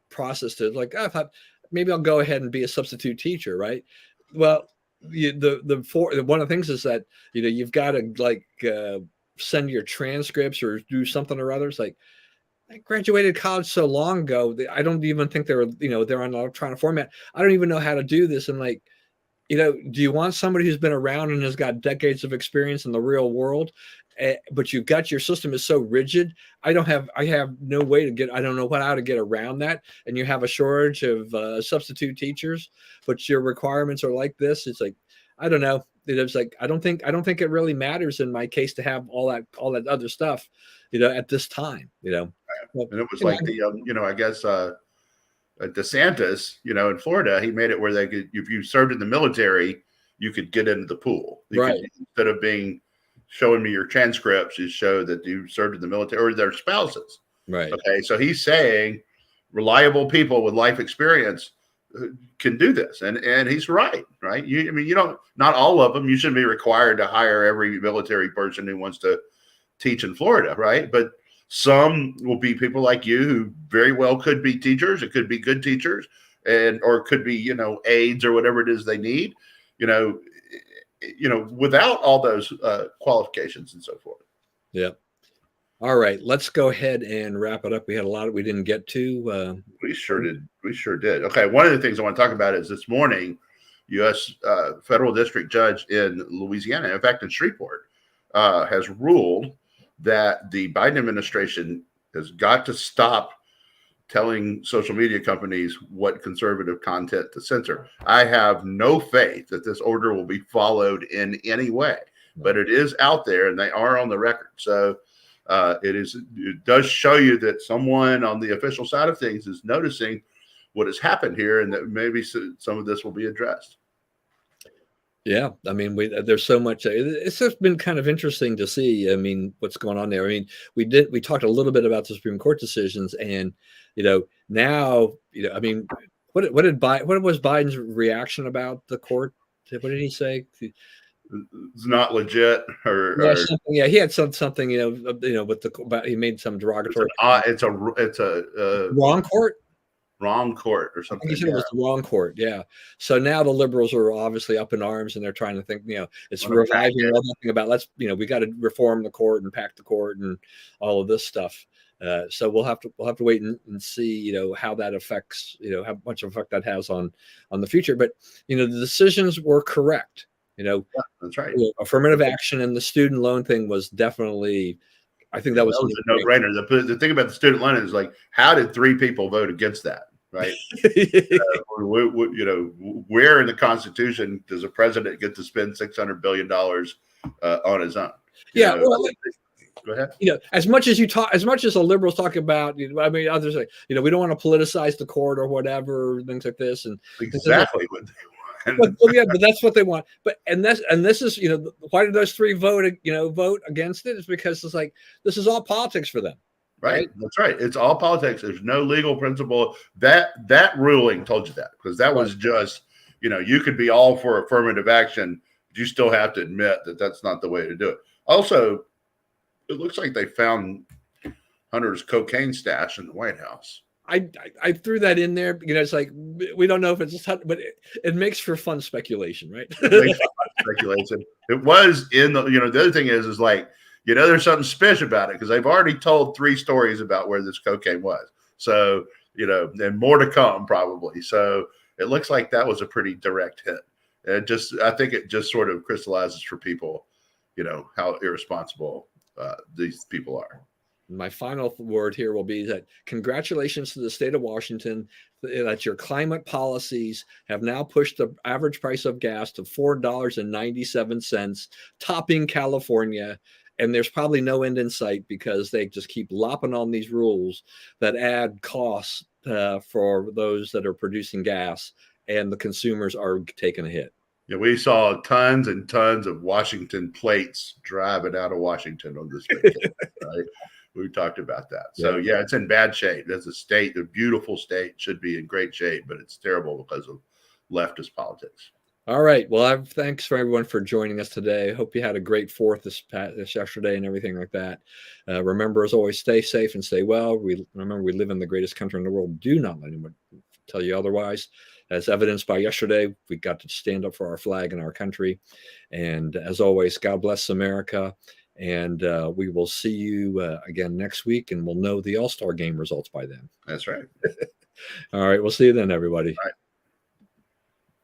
process to like, I thought maybe I'll go ahead and be a substitute teacher, right? Well, one of the things is that you've got to like send your transcripts or do something or other. It's like, I graduated college so long ago, I don't even think they're on electronic format. I don't even know how to do this. And like, do you want somebody who's been around and has got decades of experience in the real world, but you've got your system is so rigid? I have no way to get, I don't know how to get around that. And you have a shortage of substitute teachers, but your requirements are like this. It's like, I don't know. It's like, I don't think it really matters in my case to have all that other stuff, at this time, And it was like I guess DeSantis, in Florida, he made it where they could, if you served in the military, you could get into the pool. Right. Instead of showing me your transcripts, you show that you served in the military or their spouses. Right. Okay. So he's saying reliable people with life experience can do this. And he's right. Right. Not all of them, you shouldn't be required to hire every military person who wants to teach in Florida. Right. But some will be people like you who very well could be teachers. It could be good teachers, or it could be, aides or whatever it is they need, without all those qualifications and so forth. Yeah. All right. Let's go ahead and wrap it up. We had a lot we didn't get to. We sure did. Okay. One of the things I want to talk about is this morning, U.S. Federal District Judge in Louisiana, in fact, in Shreveport, has ruled that the Biden administration has got to stop telling social media companies what conservative content to censor. I have no faith that this order will be followed in any way, but it is out there and they are on the record. So it does show you that someone on the official side of things is noticing what has happened here and that maybe some of this will be addressed. Yeah, I mean, there's so much. It's just been kind of interesting to see. I mean, what's going on there. I mean, we talked a little bit about the Supreme Court decisions, and now, I mean, what was Biden's reaction about the court? What did he say? It's not legit, he had something, with he made some derogatory. It's a wrong court. Wrong court or something. I think he said it was the wrong court. Yeah. So now the liberals are obviously up in arms and they're trying to think, it's reviving nothing about we got to reform the court and pack the court and all of this stuff. So we'll have to wait and see, how that affects, how much effect that has on the future. But, the decisions were correct. Yeah, that's right. Affirmative action and the student loan thing was definitely, I think Yeah, that was a no-brainer. The thing about the student loan is like, how did 3 people vote against that? Right? Where in the Constitution does a president get to spend $600 billion on his own? Yeah, well, go ahead. As much as the liberals talk about, I mean, others say, we don't want to politicize the court or whatever, things like this, and exactly what they want. But that's what they want. And this is, why did those 3 vote against it? Is because it's like this is all politics for them. Right. That's right. It's all politics. There's no legal principle. That ruling told you that, because that was just, you could be all for affirmative action, but you still have to admit that that's not the way to do it. Also, it looks like they found Hunter's cocaine stash in the White House. I threw that in there. It's like, we don't know if it's, but it makes for fun speculation, right? It makes for fun speculation. It was in the, the other thing is like, there's something special about it because they've already told 3 stories about where this cocaine was. So, and more to come probably. So it looks like that was a pretty direct hit. And I think it just sort of crystallizes for people, how irresponsible these people are. My final word here will be that congratulations to the state of Washington that your climate policies have now pushed the average price of gas to $4.97, topping California. And there's probably no end in sight because they just keep lopping on these rules that add costs for those that are producing gas, and the consumers are taking a hit. Yeah, we saw tons and tons of Washington plates driving out of Washington on this weekend, right? We talked about that. So, yeah, it's in bad shape. As a state, a beautiful state, should be in great shape, but it's terrible because of leftist politics. All right. Well, thanks for everyone for joining us today. Hope you had a great 4th this yesterday and everything like that. Remember, as always, stay safe and stay well. Remember, we live in the greatest country in the world. Do not let anyone tell you otherwise. As evidenced by yesterday, we got to stand up for our flag and our country. And as always, God bless America. And we will see you again next week, and we'll know the All-Star game results by then. That's right. All right. We'll see you then, everybody. All right.